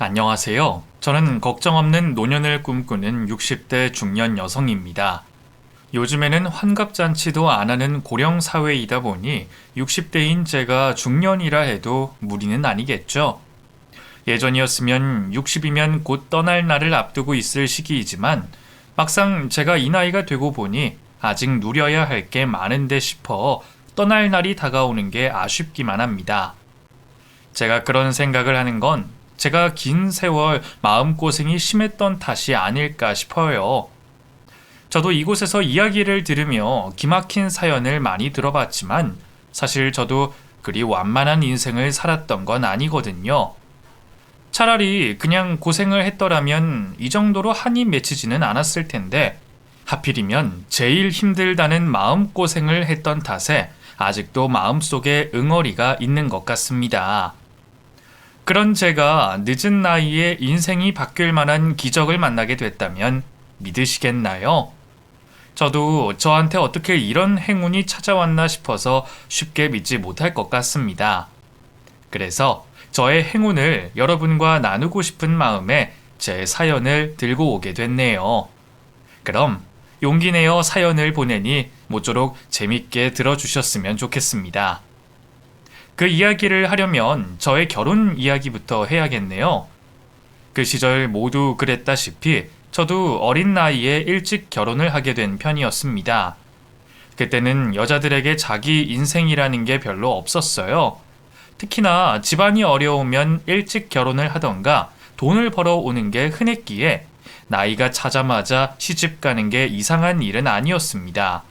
안녕하세요. 저는 걱정 없는 노년을 꿈꾸는 60대 중년 여성입니다. 요즘에는 환갑잔치도 안 하는 고령 사회이다 보니 60대인 제가 중년이라 해도 무리는 아니겠죠. 예전이었으면 60이면 곧 떠날 날을 앞두고 있을 시기이지만 막상 제가 이 나이가 되고 보니 아직 누려야 할 게 많은데 싶어 떠날 날이 다가오는 게 아쉽기만 합니다. 제가 그런 생각을 하는 건 제가 긴 세월 마음고생이 심했던 탓이 아닐까 싶어요. 저도 이곳에서 이야기를 들으며 기막힌 사연을 많이 들어봤지만 사실 저도 그리 완만한 인생을 살았던 건 아니거든요. 차라리 그냥 고생을 했더라면 이 정도로 한이 맺히지는 않았을 텐데 하필이면 제일 힘들다는 마음고생을 했던 탓에 아직도 마음속에 응어리가 있는 것 같습니다. 그런 제가 늦은 나이에 인생이 바뀔 만한 기적을 만나게 됐다면 믿으시겠나요? 저도 저한테 어떻게 이런 행운이 찾아왔나 싶어서 쉽게 믿지 못할 것 같습니다. 그래서 저의 행운을 여러분과 나누고 싶은 마음에 제 사연을 들고 오게 됐네요. 그럼 용기 내어 사연을 보내니 모쪼록 재밌게 들어주셨으면 좋겠습니다. 그 이야기를 하려면 저의 결혼 이야기부터 해야겠네요. 그 시절 모두 그랬다시피 저도 어린 나이에 일찍 결혼을 하게 된 편이었습니다. 그때는 여자들에게 자기 인생이라는 게 별로 없었어요. 특히나 집안이 어려우면 일찍 결혼을 하던가 돈을 벌어오는 게 흔했기에 나이가 차자마자 시집 가는 게 이상한 일은 아니었습니다.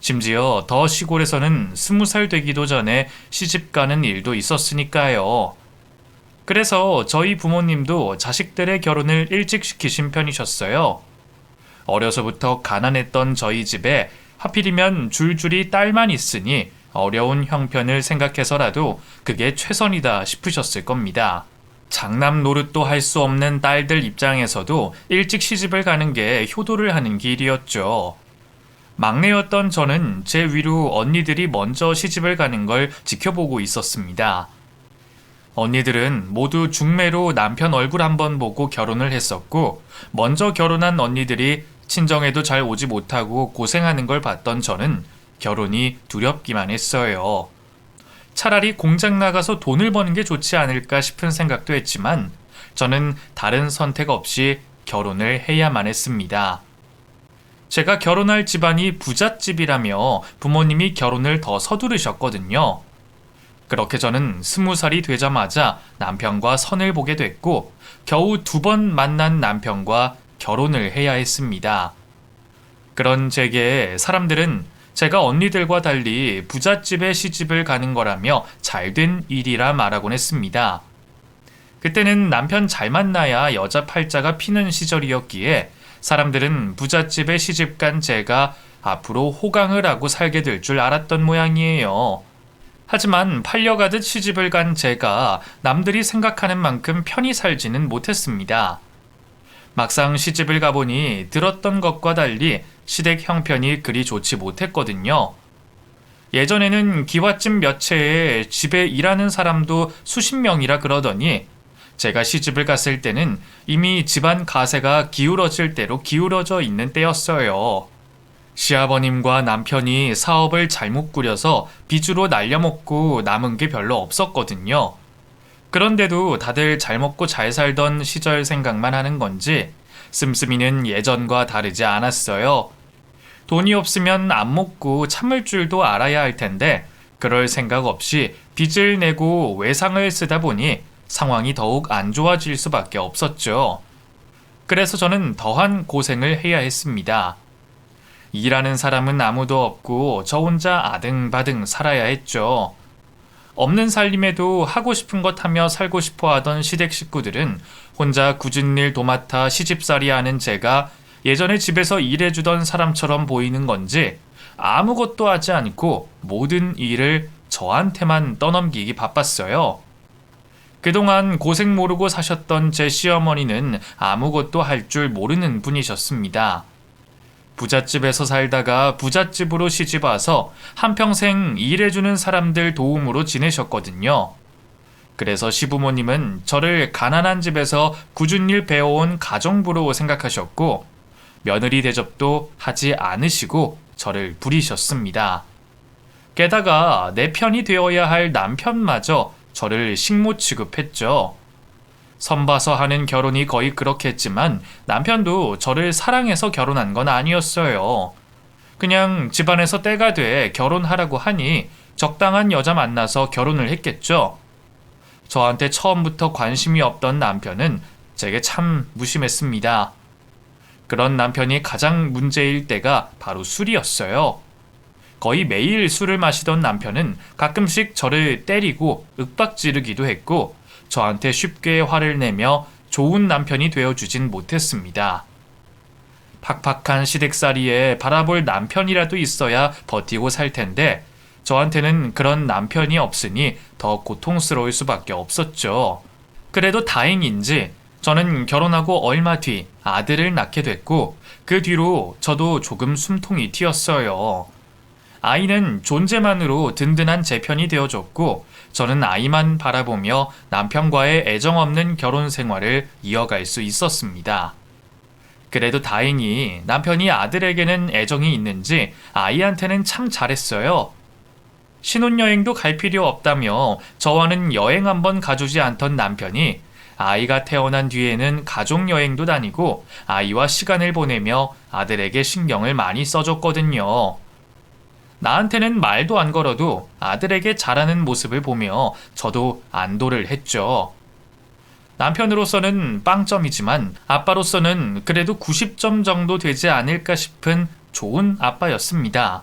심지어 더 시골에서는 20살 되기도 전에 시집 가는 일도 있었으니까요. 그래서 저희 부모님도 자식들의 결혼을 일찍 시키신 편이셨어요. 어려서부터 가난했던 저희 집에 하필이면 줄줄이 딸만 있으니 어려운 형편을 생각해서라도 그게 최선이다 싶으셨을 겁니다. 장남 노릇도 할 수 없는 딸들 입장에서도 일찍 시집을 가는 게 효도를 하는 길이었죠. 막내였던 저는 제 위로 언니들이 먼저 시집을 가는 걸 지켜보고 있었습니다. 언니들은 모두 중매로 남편 얼굴 한번 보고 결혼을 했었고, 먼저 결혼한 언니들이 친정에도 잘 오지 못하고 고생하는 걸 봤던 저는 결혼이 두렵기만 했어요. 차라리 공장 나가서 돈을 버는 게 좋지 않을까 싶은 생각도 했지만, 저는 다른 선택 없이 결혼을 해야만 했습니다. 제가 결혼할 집안이 부잣집이라며 부모님이 결혼을 더 서두르셨거든요. 그렇게 저는 20살이 되자마자 남편과 선을 보게 됐고 겨우 2번 만난 남편과 결혼을 해야 했습니다. 그런 제게 사람들은 제가 언니들과 달리 부잣집에 시집을 가는 거라며 잘된 일이라 말하곤 했습니다. 그때는 남편 잘 만나야 여자 팔자가 피는 시절이었기에 사람들은 부잣집에 시집간 제가 앞으로 호강을 하고 살게 될 줄 알았던 모양이에요. 하지만 팔려가듯 시집을 간 제가 남들이 생각하는 만큼 편히 살지는 못했습니다. 막상 시집을 가보니 들었던 것과 달리 시댁 형편이 그리 좋지 못했거든요. 예전에는 기와집 몇 채에 집에 일하는 사람도 수십 명이라 그러더니 제가 시집을 갔을 때는 이미 집안 가세가 기울어질 대로 기울어져 있는 때였어요. 시아버님과 남편이 사업을 잘못 꾸려서 빚으로 날려먹고 남은 게 별로 없었거든요. 그런데도 다들 잘 먹고 잘 살던 시절 생각만 하는 건지 씀씀이는 예전과 다르지 않았어요. 돈이 없으면 안 먹고 참을 줄도 알아야 할 텐데 그럴 생각 없이 빚을 내고 외상을 쓰다 보니 상황이 더욱 안 좋아질 수밖에 없었죠. 그래서 저는 더한 고생을 해야 했습니다. 일하는 사람은 아무도 없고 저 혼자 아등바등 살아야 했죠. 없는 살림에도 하고 싶은 것 하며 살고 싶어 하던 시댁 식구들은 혼자 굳은 일 도맡아 시집살이 하는 제가 예전에 집에서 일해주던 사람처럼 보이는 건지 아무것도 하지 않고 모든 일을 저한테만 떠넘기기 바빴어요. 그동안 고생 모르고 사셨던 제 시어머니는 아무것도 할 줄 모르는 분이셨습니다. 부잣집에서 살다가 부잣집으로 시집와서 한평생 일해주는 사람들 도움으로 지내셨거든요. 그래서 시부모님은 저를 가난한 집에서 굳은 일 배워온 가정부로 생각하셨고 며느리 대접도 하지 않으시고 저를 부리셨습니다. 게다가 내 편이 되어야 할 남편마저 저를 식모 취급했죠. 선봐서 하는 결혼이 거의 그렇겠지만 남편도 저를 사랑해서 결혼한 건 아니었어요. 그냥 집안에서 때가 돼 결혼하라고 하니 적당한 여자 만나서 결혼을 했겠죠. 저한테 처음부터 관심이 없던 남편은 제게 참 무심했습니다. 그런 남편이 가장 문제일 때가 바로 술이었어요. 거의 매일 술을 마시던 남편은 가끔씩 저를 때리고 윽박지르기도 했고 저한테 쉽게 화를 내며 좋은 남편이 되어주진 못했습니다. 팍팍한 시댁살이에 바라볼 남편이라도 있어야 버티고 살 텐데 저한테는 그런 남편이 없으니 더 고통스러울 수밖에 없었죠. 그래도 다행인지 저는 결혼하고 얼마 뒤 아들을 낳게 됐고 그 뒤로 저도 조금 숨통이 튀었어요. 아이는 존재만으로 든든한 제 편이 되어줬고 저는 아이만 바라보며 남편과의 애정 없는 결혼 생활을 이어갈 수 있었습니다. 그래도 다행히 남편이 아들에게는 애정이 있는지 아이한테는 참 잘했어요. 신혼여행도 갈 필요 없다며 저와는 여행 한번 가주지 않던 남편이 아이가 태어난 뒤에는 가족여행도 다니고 아이와 시간을 보내며 아들에게 신경을 많이 써줬거든요. 나한테는 말도 안 걸어도 아들에게 잘하는 모습을 보며 저도 안도를 했죠. 남편으로서는 빵점이지만 아빠로서는 그래도 90점 정도 되지 않을까 싶은 좋은 아빠였습니다.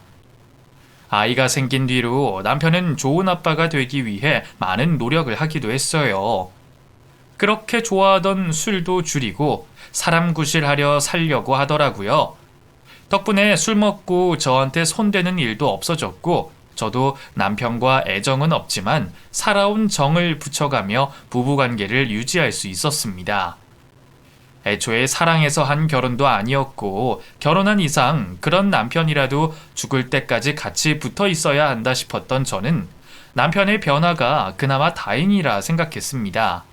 아이가 생긴 뒤로 남편은 좋은 아빠가 되기 위해 많은 노력을 하기도 했어요. 그렇게 좋아하던 술도 줄이고 사람 구실하려 살려고 하더라고요. 덕분에 술 먹고 저한테 손대는 일도 없어졌고 저도 남편과 애정은 없지만 살아온 정을 붙여가며 부부관계를 유지할 수 있었습니다. 애초에 사랑해서 한 결혼도 아니었고 결혼한 이상 그런 남편이라도 죽을 때까지 같이 붙어 있어야 한다 싶었던 저는 남편의 변화가 그나마 다행이라 생각했습니다.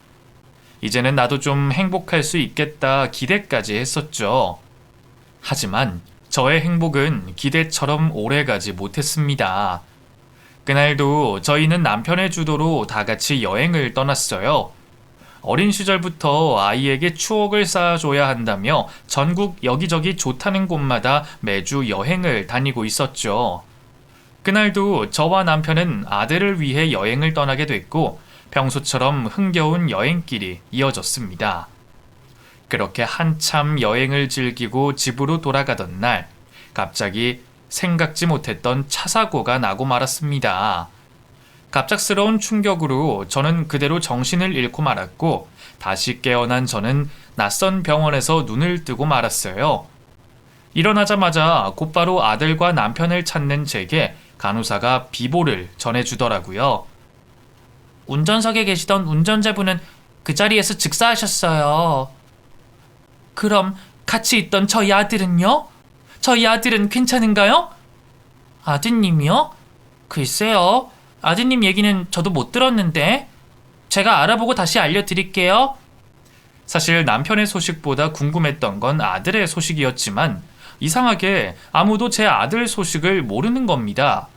이제는 나도 좀 행복할 수 있겠다 기대까지 했었죠. 하지만 저의 행복은 기대처럼 오래가지 못했습니다. 그날도 저희는 남편의 주도로 다 같이 여행을 떠났어요. 어린 시절부터 아이에게 추억을 쌓아줘야 한다며 전국 여기저기 좋다는 곳마다 매주 여행을 다니고 있었죠. 그날도 저와 남편은 아들을 위해 여행을 떠나게 됐고 평소처럼 흥겨운 여행길이 이어졌습니다. 그렇게 한참 여행을 즐기고 집으로 돌아가던 날 갑자기 생각지 못했던 차 사고가 나고 말았습니다. 갑작스러운 충격으로 저는 그대로 정신을 잃고 말았고 다시 깨어난 저는 낯선 병원에서 눈을 뜨고 말았어요. 일어나자마자 곧바로 아들과 남편을 찾는 제게 간호사가 비보를 전해주더라고요. 운전석에 계시던 운전자분은 그 자리에서 즉사하셨어요. 그럼 같이 있던 저희 아들은요? 저희 아들은 괜찮은가요? 아드님이요? 글쎄요. 아드님 얘기는 저도 못 들었는데. 제가 알아보고 다시 알려드릴게요. 사실 남편의 소식보다 궁금했던 건 아들의 소식이었지만 이상하게 아무도 제 아들 소식을 모르는 겁니다.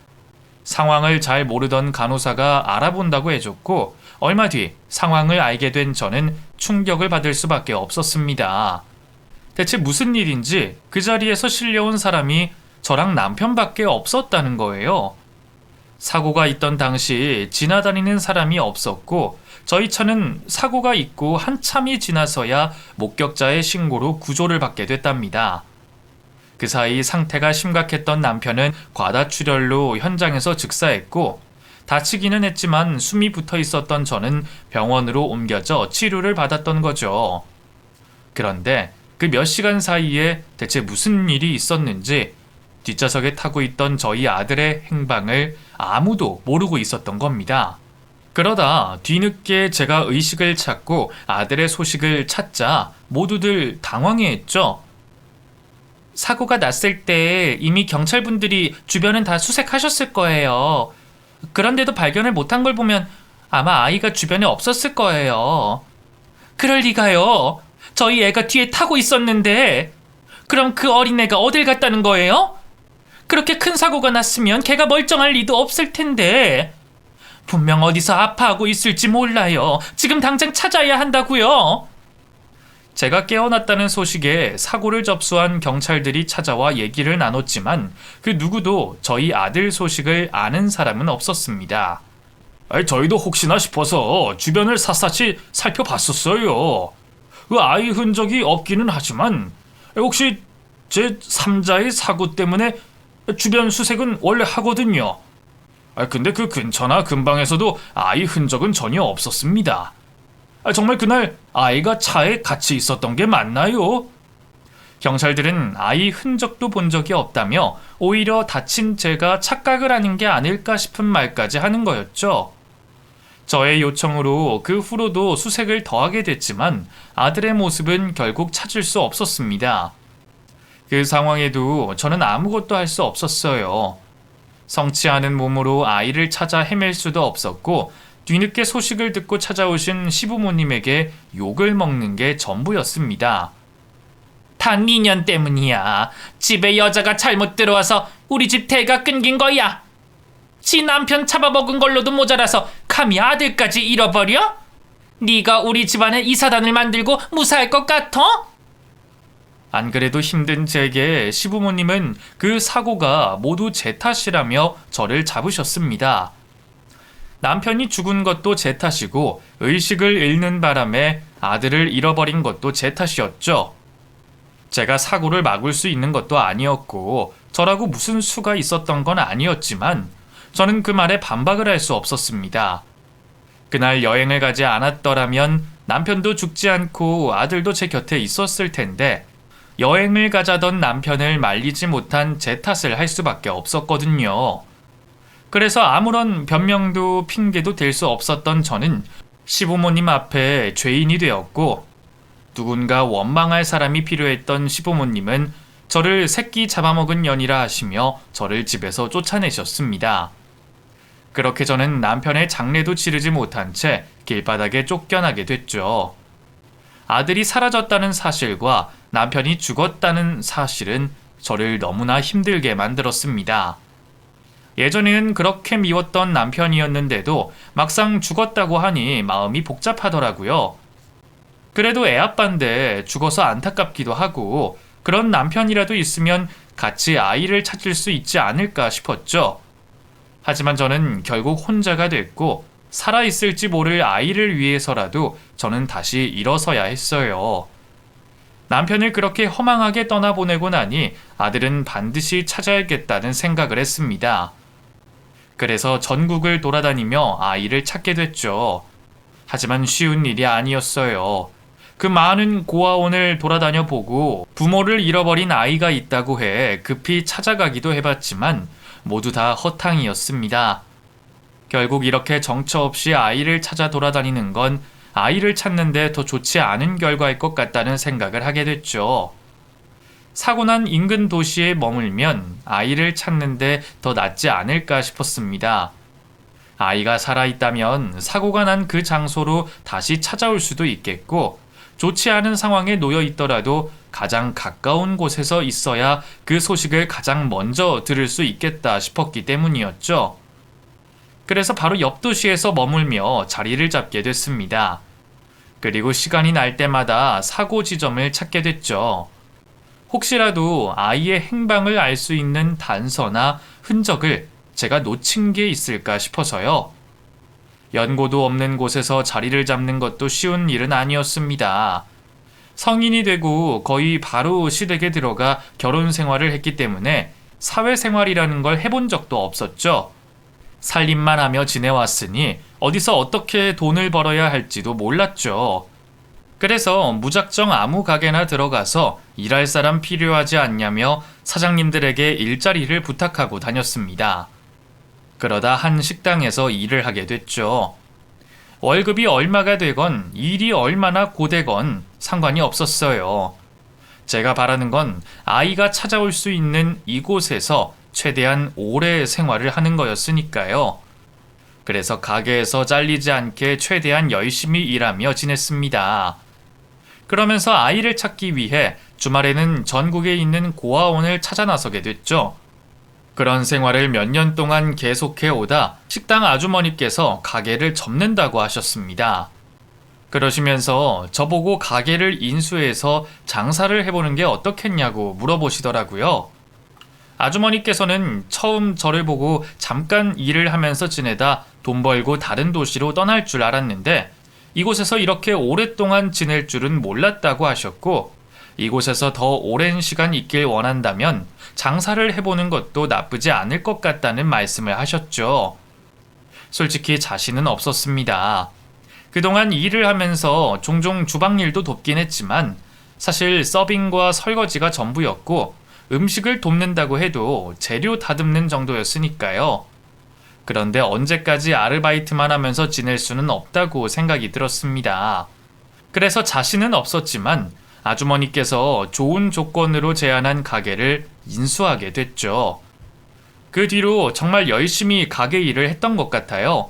상황을 잘 모르던 간호사가 알아본다고 해줬고 얼마 뒤 상황을 알게 된 저는 충격을 받을 수밖에 없었습니다. 대체 무슨 일인지 그 자리에서 실려온 사람이 저랑 남편밖에 없었다는 거예요. 사고가 있던 당시 지나다니는 사람이 없었고 저희 차는 사고가 있고 한참이 지나서야 목격자의 신고로 구조를 받게 됐답니다. 그 사이 상태가 심각했던 남편은 과다출혈로 현장에서 즉사했고 다치기는 했지만 숨이 붙어 있었던 저는 병원으로 옮겨져 치료를 받았던 거죠. 그런데 그 몇 시간 사이에 대체 무슨 일이 있었는지 뒷좌석에 타고 있던 저희 아들의 행방을 아무도 모르고 있었던 겁니다. 그러다 뒤늦게 제가 의식을 찾고 아들의 소식을 찾자 모두들 당황해했죠. 사고가 났을 때 이미 경찰분들이 주변은 다 수색하셨을 거예요. 그런데도 발견을 못한 걸 보면 아마 아이가 주변에 없었을 거예요. 그럴 리가요. 저희 애가 뒤에 타고 있었는데. 그럼 그 어린애가 어딜 갔다는 거예요? 그렇게 큰 사고가 났으면 걔가 멀쩡할 리도 없을 텐데. 분명 어디서 아파하고 있을지 몰라요. 지금 당장 찾아야 한다고요. 제가 깨어났다는 소식에 사고를 접수한 경찰들이 찾아와 얘기를 나눴지만 그 누구도 저희 아들 소식을 아는 사람은 없었습니다. 저희도 혹시나 싶어서 주변을 샅샅이 살펴봤었어요. 그 아이 흔적이 없기는 하지만 혹시 제 3자의 사고 때문에 주변 수색은 원래 하거든요. 근데 그 근처나 근방에서도 아이 흔적은 전혀 없었습니다. 정말 그날 아이가 차에 같이 있었던 게 맞나요? 경찰들은 아이 흔적도 본 적이 없다며 오히려 다친 제가 착각을 하는 게 아닐까 싶은 말까지 하는 거였죠. 저의 요청으로 그 후로도 수색을 더하게 됐지만 아들의 모습은 결국 찾을 수 없었습니다. 그 상황에도 저는 아무것도 할 수 없었어요. 성치 않은 몸으로 아이를 찾아 헤맬 수도 없었고 뒤늦게 소식을 듣고 찾아오신 시부모님에게 욕을 먹는 게 전부였습니다. 다 니년 때문이야. 집에 여자가 잘못 들어와서 우리 집 대가 끊긴 거야. 지 남편 잡아먹은 걸로도 모자라서 감히 아들까지 잃어버려? 네가 우리 집안에 이사단을 만들고 무사할 것 같아? 안 그래도 힘든 제게 시부모님은 그 사고가 모두 제 탓이라며 저를 잡으셨습니다. 남편이 죽은 것도 제 탓이고 의식을 잃는 바람에 아들을 잃어버린 것도 제 탓이었죠. 제가 사고를 막을 수 있는 것도 아니었고 저라고 무슨 수가 있었던 건 아니었지만 저는 그 말에 반박을 할 수 없었습니다. 그날 여행을 가지 않았더라면 남편도 죽지 않고 아들도 제 곁에 있었을 텐데 여행을 가자던 남편을 말리지 못한 제 탓을 할 수밖에 없었거든요. 그래서 아무런 변명도 핑계도 될 수 없었던 저는 시부모님 앞에 죄인이 되었고 누군가 원망할 사람이 필요했던 시부모님은 저를 새끼 잡아먹은 년이라 하시며 저를 집에서 쫓아내셨습니다. 그렇게 저는 남편의 장례도 치르지 못한 채 길바닥에 쫓겨나게 됐죠. 아들이 사라졌다는 사실과 남편이 죽었다는 사실은 저를 너무나 힘들게 만들었습니다. 예전에는 그렇게 미웠던 남편이었는데도 막상 죽었다고 하니 마음이 복잡하더라고요. 그래도 애아빠인데 죽어서 안타깝기도 하고 그런 남편이라도 있으면 같이 아이를 찾을 수 있지 않을까 싶었죠. 하지만 저는 결국 혼자가 됐고 살아있을지 모를 아이를 위해서라도 저는 다시 일어서야 했어요. 남편을 그렇게 허망하게 떠나보내고 나니 아들은 반드시 찾아야겠다는 생각을 했습니다. 그래서 전국을 돌아다니며 아이를 찾게 됐죠. 하지만 쉬운 일이 아니었어요. 그 많은 고아원을 돌아다녀 보고 부모를 잃어버린 아이가 있다고 해 급히 찾아가기도 해봤지만 모두 다 허탕이었습니다. 결국 이렇게 정처 없이 아이를 찾아 돌아다니는 건 아이를 찾는데 더 좋지 않은 결과일 것 같다는 생각을 하게 됐죠. 사고 난 인근 도시에 머물면 아이를 찾는데 더 낫지 않을까 싶었습니다. 아이가 살아있다면 사고가 난 그 장소로 다시 찾아올 수도 있겠고 좋지 않은 상황에 놓여 있더라도 가장 가까운 곳에서 있어야 그 소식을 가장 먼저 들을 수 있겠다 싶었기 때문이었죠. 그래서 바로 옆 도시에서 머물며 자리를 잡게 됐습니다. 그리고 시간이 날 때마다 사고 지점을 찾게 됐죠. 혹시라도 아이의 행방을 알 수 있는 단서나 흔적을 제가 놓친 게 있을까 싶어서요. 연고도 없는 곳에서 자리를 잡는 것도 쉬운 일은 아니었습니다. 성인이 되고 거의 바로 시댁에 들어가 결혼 생활을 했기 때문에 사회생활이라는 걸 해본 적도 없었죠. 살림만 하며 지내왔으니 어디서 어떻게 돈을 벌어야 할지도 몰랐죠. 그래서 무작정 아무 가게나 들어가서 일할 사람 필요하지 않냐며 사장님들에게 일자리를 부탁하고 다녔습니다. 그러다 한 식당에서 일을 하게 됐죠. 월급이 얼마가 되건 일이 얼마나 고되건 상관이 없었어요. 제가 바라는 건 아이가 찾아올 수 있는 이곳에서 최대한 오래 생활을 하는 거였으니까요. 그래서 가게에서 잘리지 않게 최대한 열심히 일하며 지냈습니다. 그러면서 아이를 찾기 위해 주말에는 전국에 있는 고아원을 찾아 나서게 됐죠. 그런 생활을 몇 년 동안 계속해 오다 식당 아주머니께서 가게를 접는다고 하셨습니다. 그러시면서 저보고 가게를 인수해서 장사를 해보는 게 어떻겠냐고 물어보시더라고요. 아주머니께서는 처음 저를 보고 잠깐 일을 하면서 지내다 돈 벌고 다른 도시로 떠날 줄 알았는데 이곳에서 이렇게 오랫동안 지낼 줄은 몰랐다고 하셨고, 이곳에서 더 오랜 시간 있길 원한다면 장사를 해보는 것도 나쁘지 않을 것 같다는 말씀을 하셨죠. 솔직히 자신은 없었습니다. 그동안 일을 하면서 종종 주방 일도 돕긴 했지만 사실 서빙과 설거지가 전부였고, 음식을 돕는다고 해도 재료 다듬는 정도였으니까요. 그런데 언제까지 아르바이트만 하면서 지낼 수는 없다고 생각이 들었습니다. 그래서 자신은 없었지만 아주머니께서 좋은 조건으로 제안한 가게를 인수하게 됐죠. 그 뒤로 정말 열심히 가게 일을 했던 것 같아요.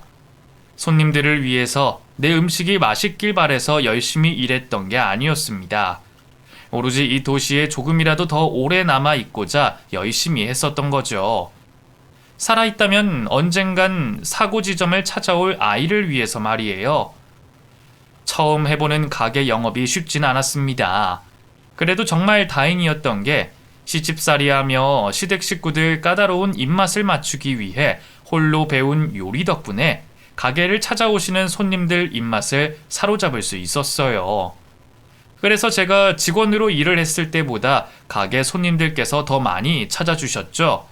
손님들을 위해서 내 음식이 맛있길 바래서 열심히 일했던 게 아니었습니다. 오로지 이 도시에 조금이라도 더 오래 남아있고자 열심히 했었던 거죠. 살아있다면 언젠간 사고 지점을 찾아올 아이를 위해서 말이에요. 처음 해보는 가게 영업이 쉽진 않았습니다. 그래도 정말 다행이었던 게 시집살이하며 시댁 식구들 까다로운 입맛을 맞추기 위해 홀로 배운 요리 덕분에 가게를 찾아오시는 손님들 입맛을 사로잡을 수 있었어요. 그래서 제가 직원으로 일을 했을 때보다 가게 손님들께서 더 많이 찾아주셨죠.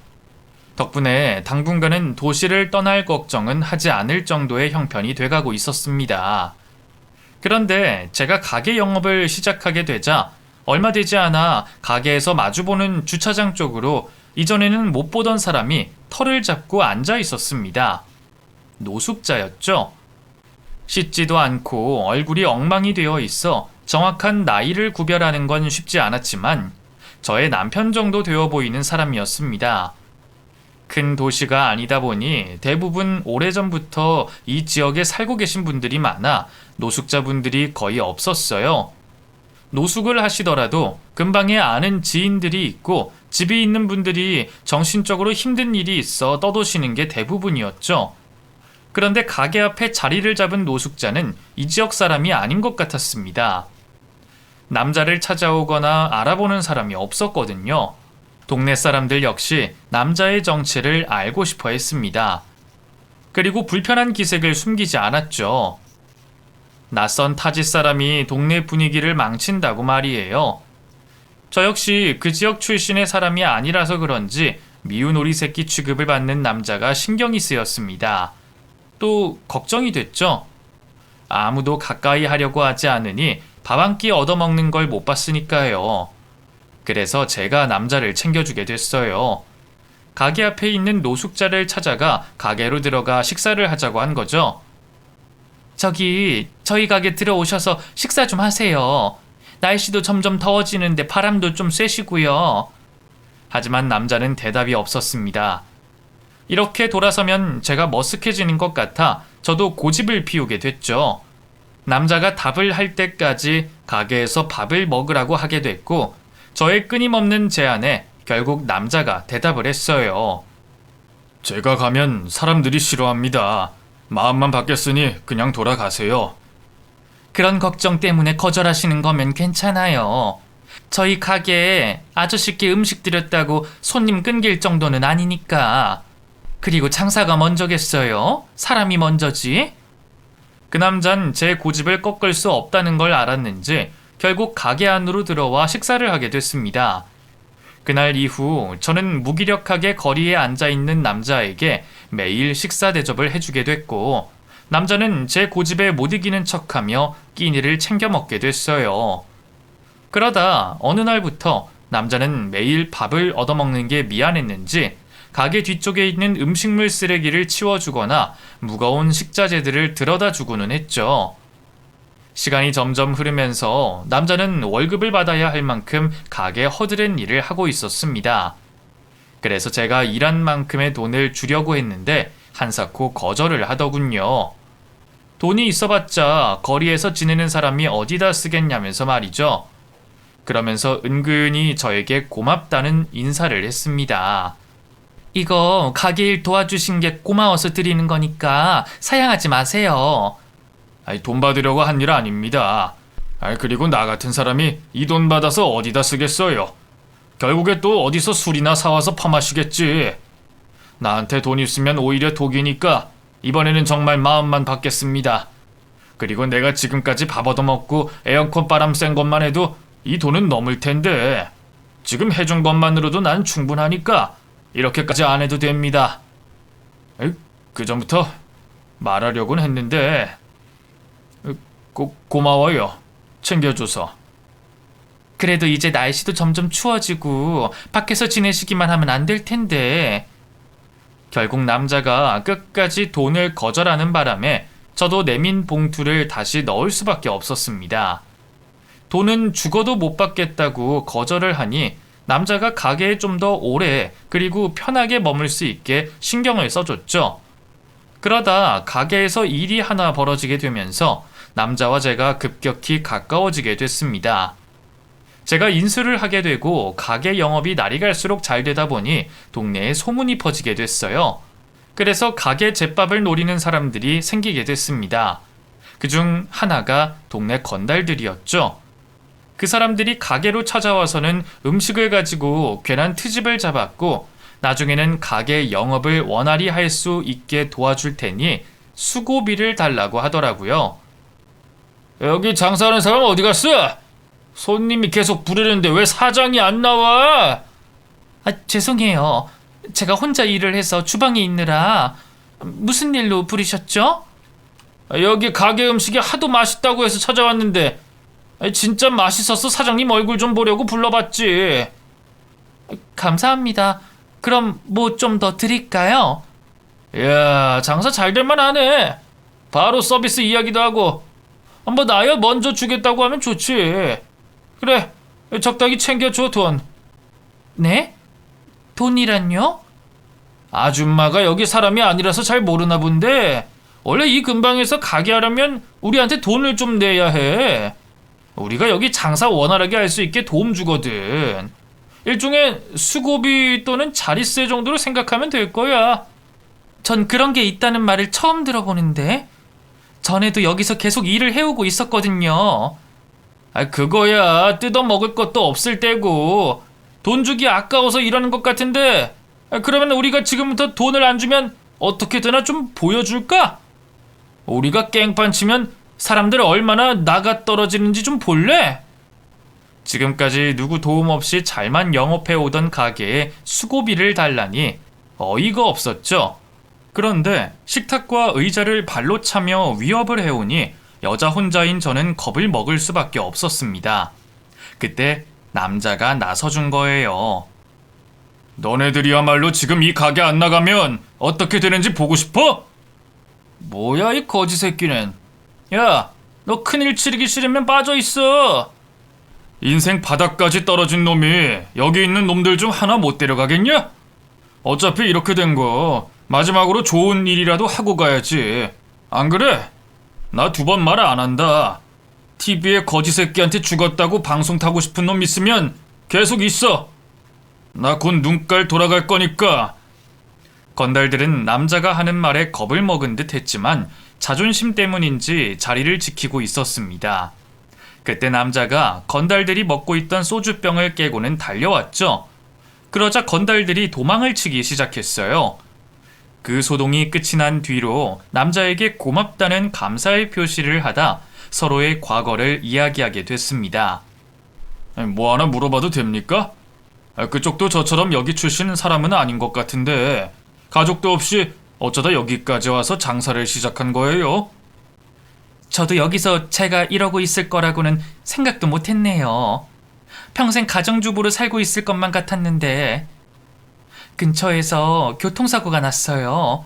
덕분에 당분간은 도시를 떠날 걱정은 하지 않을 정도의 형편이 돼가고 있었습니다. 그런데 제가 가게 영업을 시작하게 되자 얼마 되지 않아 가게에서 마주보는 주차장 쪽으로 이전에는 못 보던 사람이 털을 잡고 앉아 있었습니다. 노숙자였죠. 씻지도 않고 얼굴이 엉망이 되어 있어 정확한 나이를 구별하는 건 쉽지 않았지만 저의 남편 정도 되어 보이는 사람이었습니다. 큰 도시가 아니다 보니 대부분 오래전부터 이 지역에 살고 계신 분들이 많아 노숙자분들이 거의 없었어요. 노숙을 하시더라도 근방에 아는 지인들이 있고 집이 있는 분들이 정신적으로 힘든 일이 있어 떠도시는 게 대부분이었죠. 그런데 가게 앞에 자리를 잡은 노숙자는 이 지역 사람이 아닌 것 같았습니다. 남자를 찾아오거나 알아보는 사람이 없었거든요. 동네 사람들 역시 남자의 정체를 알고 싶어 했습니다. 그리고 불편한 기색을 숨기지 않았죠. 낯선 타지 사람이 동네 분위기를 망친다고 말이에요. 저 역시 그 지역 출신의 사람이 아니라서 그런지 미운 오리 새끼 취급을 받는 남자가 신경이 쓰였습니다. 또 걱정이 됐죠. 아무도 가까이 하려고 하지 않으니 밥 한 끼 얻어먹는 걸 못 봤으니까요. 그래서 제가 남자를 챙겨주게 됐어요. 가게 앞에 있는 노숙자를 찾아가 가게로 들어가 식사를 하자고 한 거죠. 저기 저희 가게 들어오셔서 식사 좀 하세요. 날씨도 점점 더워지는데 바람도 좀 쐬시고요. 하지만 남자는 대답이 없었습니다. 이렇게 돌아서면 제가 머쓱해지는 것 같아 저도 고집을 피우게 됐죠. 남자가 답을 할 때까지 가게에서 밥을 먹으라고 하게 됐고, 저의 끊임없는 제안에 결국 남자가 대답을 했어요. 제가 가면 사람들이 싫어합니다. 마음만 바뀌었으니 그냥 돌아가세요. 그런 걱정 때문에 거절하시는 거면 괜찮아요. 저희 가게에 아저씨께 음식 드렸다고 손님 끊길 정도는 아니니까. 그리고 장사가 먼저겠어요? 사람이 먼저지? 그 남잔 제 고집을 꺾을 수 없다는 걸 알았는지 결국 가게 안으로 들어와 식사를 하게 됐습니다. 그날 이후 저는 무기력하게 거리에 앉아있는 남자에게 매일 식사 대접을 해주게 됐고, 남자는 제 고집에 못 이기는 척하며 끼니를 챙겨 먹게 됐어요. 그러다 어느 날부터 남자는 매일 밥을 얻어먹는 게 미안했는지 가게 뒤쪽에 있는 음식물 쓰레기를 치워주거나 무거운 식자재들을 들여다 주고는 했죠. 시간이 점점 흐르면서 남자는 월급을 받아야 할 만큼 가게 허드렛 일을 하고 있었습니다. 그래서 제가 일한 만큼의 돈을 주려고 했는데 한사코 거절을 하더군요. 돈이 있어봤자 거리에서 지내는 사람이 어디다 쓰겠냐면서 말이죠. 그러면서 은근히 저에게 고맙다는 인사를 했습니다. 이거 가게 일 도와주신 게 고마워서 드리는 거니까 사양하지 마세요. 돈 받으려고 한 일 아닙니다. 그리고 나 같은 사람이 이 돈 받아서 어디다 쓰겠어요. 결국에 또 어디서 술이나 사와서 퍼마시겠지. 나한테 돈 있으면 오히려 독이니까 이번에는 정말 마음만 받겠습니다. 그리고 내가 지금까지 밥 얻어먹고 에어컨 바람 쐰 것만 해도 이 돈은 넘을 텐데 지금 해준 것만으로도 난 충분하니까 이렇게까지 안 해도 됩니다. 그 전부터 말하려고는 했는데 고마워요. 챙겨줘서. 그래도 이제 날씨도 점점 추워지고 밖에서 지내시기만 하면 안 될 텐데. 결국 남자가 끝까지 돈을 거절하는 바람에 저도 내민 봉투를 다시 넣을 수밖에 없었습니다. 돈은 죽어도 못 받겠다고 거절을 하니 남자가 가게에 좀 더 오래 그리고 편하게 머물 수 있게 신경을 써줬죠. 그러다 가게에서 일이 하나 벌어지게 되면서 남자와 제가 급격히 가까워지게 됐습니다. 제가 인수를 하게 되고 가게 영업이 날이 갈수록 잘 되다 보니 동네에 소문이 퍼지게 됐어요. 그래서 가게 제밥을 노리는 사람들이 생기게 됐습니다. 그중 하나가 동네 건달들이었죠. 그 사람들이 가게로 찾아와서는 음식을 가지고 괜한 트집을 잡았고 나중에는 가게 영업을 원활히 할 수 있게 도와줄 테니 수고비를 달라고 하더라고요. 여기 장사하는 사람 어디 갔어? 손님이 계속 부르는데 왜 사장이 안 나와? 죄송해요. 제가 혼자 일을 해서 주방에 있느라. 무슨 일로 부르셨죠? 여기 가게 음식이 하도 맛있다고 해서 찾아왔는데 진짜 맛있어서 사장님 얼굴 좀 보려고 불러봤지. 감사합니다. 그럼 뭐 좀 더 드릴까요? 야, 장사 잘 될만 하네. 바로 서비스 이야기도 하고 뭐 나야 먼저 주겠다고 하면 좋지. 그래, 적당히 챙겨줘 돈. 네? 돈이란요? 아줌마가 여기 사람이 아니라서 잘 모르나 본데 원래 이 근방에서 가게 하려면 우리한테 돈을 좀 내야 해. 우리가 여기 장사 원활하게 할 수 있게 도움 주거든. 일종의 수고비 또는 자릿세 정도로 생각하면 될 거야. 전 그런 게 있다는 말을 처음 들어보는데 전에도 여기서 계속 일을 해오고 있었거든요. 그거야 뜯어먹을 것도 없을 때고 돈 주기 아까워서 이러는 것 같은데 그러면 우리가 지금부터 돈을 안 주면 어떻게 되나 좀 보여줄까? 우리가 깽판 치면 사람들 얼마나 나가 떨어지는지 좀 볼래? 지금까지 누구 도움 없이 잘만 영업해 오던 가게에 수고비를 달라니 어이가 없었죠. 그런데 식탁과 의자를 발로 차며 위협을 해오니 여자 혼자인 저는 겁을 먹을 수밖에 없었습니다. 그때 남자가 나서준 거예요. 너네들이야말로 지금 이 가게 안 나가면 어떻게 되는지 보고 싶어? 뭐야 이 거지 새끼는. 야, 너 큰일 치르기 싫으면 빠져있어. 인생 바닥까지 떨어진 놈이 여기 있는 놈들 중 하나 못 데려가겠냐? 어차피 이렇게 된 거 마지막으로 좋은 일이라도 하고 가야지. 안 그래? 나 2번 말 안 한다. TV에 거지 새끼한테 죽었다고 방송 타고 싶은 놈 있으면 계속 있어. 나 곧 눈깔 돌아갈 거니까. 건달들은 남자가 하는 말에 겁을 먹은 듯 했지만 자존심 때문인지 자리를 지키고 있었습니다. 그때 남자가 건달들이 먹고 있던 소주병을 깨고는 달려왔죠. 그러자 건달들이 도망을 치기 시작했어요. 그 소동이 끝이 난 뒤로 남자에게 고맙다는 감사의 표시를 하다 서로의 과거를 이야기하게 됐습니다. 뭐 하나 물어봐도 됩니까? 그쪽도 저처럼 여기 출신 사람은 아닌 것 같은데 가족도 없이 어쩌다 여기까지 와서 장사를 시작한 거예요? 저도 여기서 제가 이러고 있을 거라고는 생각도 못했네요. 평생 가정주부로 살고 있을 것만 같았는데 근처에서 교통사고가 났어요.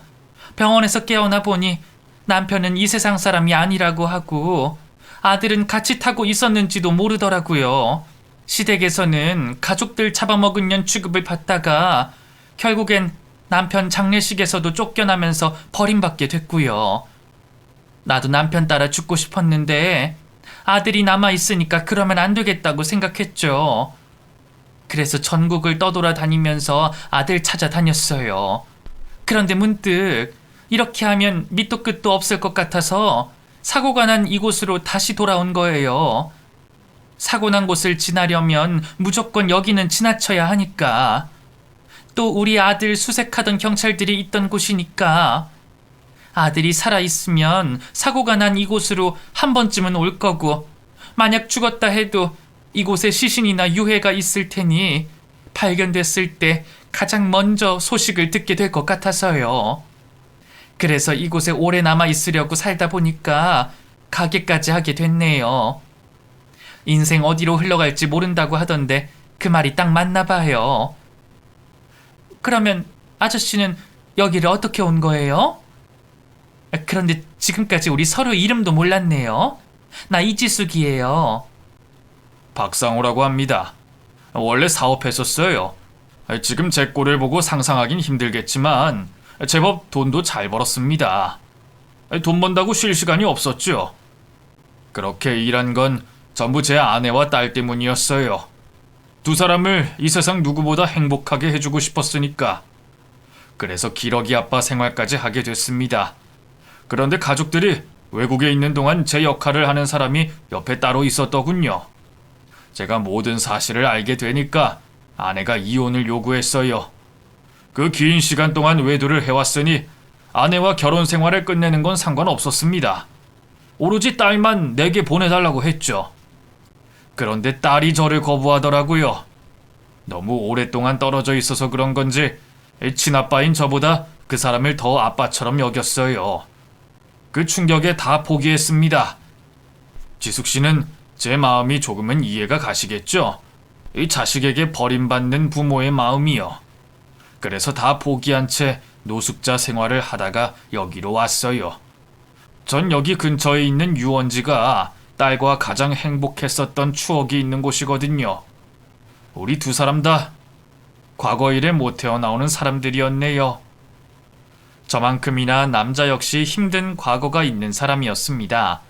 병원에서 깨어나 보니 남편은 이 세상 사람이 아니라고 하고 아들은 같이 타고 있었는지도 모르더라고요. 시댁에서는 가족들 잡아먹은 년 취급을 받다가 결국엔 남편 장례식에서도 쫓겨나면서 버림받게 됐고요. 나도 남편 따라 죽고 싶었는데 아들이 남아있으니까 그러면 안 되겠다고 생각했죠. 그래서 전국을 떠돌아다니면서 아들 찾아다녔어요. 그런데 문득 이렇게 하면 밑도 끝도 없을 것 같아서 사고가 난 이곳으로 다시 돌아온 거예요. 사고 난 곳을 지나려면 무조건 여기는 지나쳐야 하니까. 또 우리 아들 수색하던 경찰들이 있던 곳이니까. 아들이 살아있으면 사고가 난 이곳으로 한 번쯤은 올 거고, 만약 죽었다 해도 이곳에 시신이나 유해가 있을 테니 발견됐을 때 가장 먼저 소식을 듣게 될 것 같아서요. 그래서 이곳에 오래 남아있으려고 살다 보니까 가게까지 하게 됐네요. 인생 어디로 흘러갈지 모른다고 하던데 그 말이 딱 맞나 봐요. 그러면 아저씨는 여기를 어떻게 온 거예요? 그런데 지금까지 우리 서로 이름도 몰랐네요. 나 이지숙이에요. 박상호라고 합니다. 원래 사업했었어요. 지금 제 꼴을 보고 상상하긴 힘들겠지만 제법 돈도 잘 벌었습니다. 돈 번다고 쉴 시간이 없었죠. 그렇게 일한 건 전부 제 아내와 딸 때문이었어요. 두 사람을 이 세상 누구보다 행복하게 해주고 싶었으니까. 그래서 기러기 아빠 생활까지 하게 됐습니다. 그런데 가족들이 외국에 있는 동안 제 역할을 하는 사람이 옆에 따로 있었더군요. 제가 모든 사실을 알게 되니까 아내가 이혼을 요구했어요. 그 긴 시간 동안 외도를 해왔으니 아내와 결혼 생활을 끝내는 건 상관없었습니다. 오로지 딸만 내게 보내달라고 했죠. 그런데 딸이 저를 거부하더라고요. 너무 오랫동안 떨어져 있어서 그런 건지 친아빠인 저보다 그 사람을 더 아빠처럼 여겼어요. 그 충격에 다 포기했습니다. 지숙 씨는 제 마음이 조금은 이해가 가시겠죠? 이 자식에게 버림받는 부모의 마음이요. 그래서 다 포기한 채 노숙자 생활을 하다가 여기로 왔어요. 전 여기 근처에 있는 유원지가 딸과 가장 행복했었던 추억이 있는 곳이거든요. 우리 두 사람 다 과거 일에 못 태어나오는 사람들이었네요. 저만큼이나 남자 역시 힘든 과거가 있는 사람이었습니다.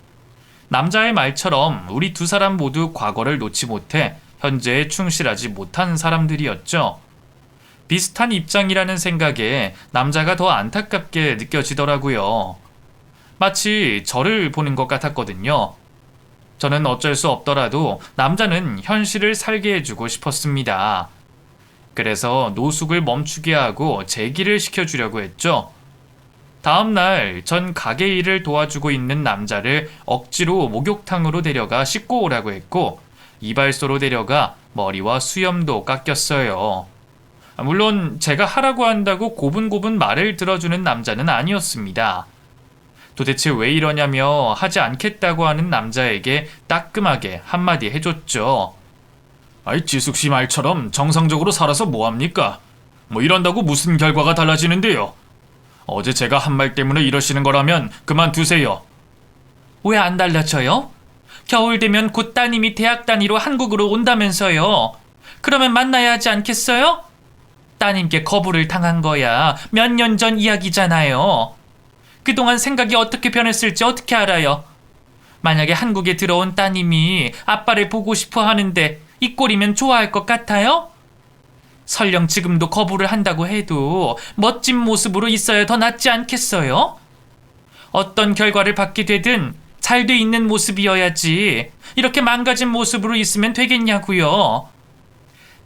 남자의 말처럼 우리 두 사람 모두 과거를 놓지 못해 현재에 충실하지 못한 사람들이었죠. 비슷한 입장이라는 생각에 남자가 더 안타깝게 느껴지더라고요. 마치 저를 보는 것 같았거든요. 저는 어쩔 수 없더라도 남자는 현실을 살게 해주고 싶었습니다. 그래서 노숙을 멈추게 하고 재기를 시켜주려고 했죠. 다음날 전 가게 일을 도와주고 있는 남자를 억지로 목욕탕으로 데려가 씻고 오라고 했고 이발소로 데려가 머리와 수염도 깎였어요. 물론 제가 하라고 한다고 고분고분 말을 들어주는 남자는 아니었습니다. 도대체 왜 이러냐며 하지 않겠다고 하는 남자에게 따끔하게 한마디 해줬죠. 아이, 지숙 씨 말처럼 정상적으로 살아서 뭐합니까? 뭐 이런다고 무슨 결과가 달라지는데요? 어제 제가 한 말 때문에 이러시는 거라면 그만두세요. 왜 안 달라져요? 겨울 되면 곧 따님이 대학 단위로 한국으로 온다면서요. 그러면 만나야 하지 않겠어요? 따님께 거부를 당한 거야 몇 년 전 이야기잖아요. 그동안 생각이 어떻게 변했을지 어떻게 알아요? 만약에 한국에 들어온 따님이 아빠를 보고 싶어 하는데 이 꼴이면 좋아할 것 같아요? 설령 지금도 거부를 한다고 해도 멋진 모습으로 있어야 더 낫지 않겠어요? 어떤 결과를 받게 되든 잘 돼 있는 모습이어야지 이렇게 망가진 모습으로 있으면 되겠냐고요.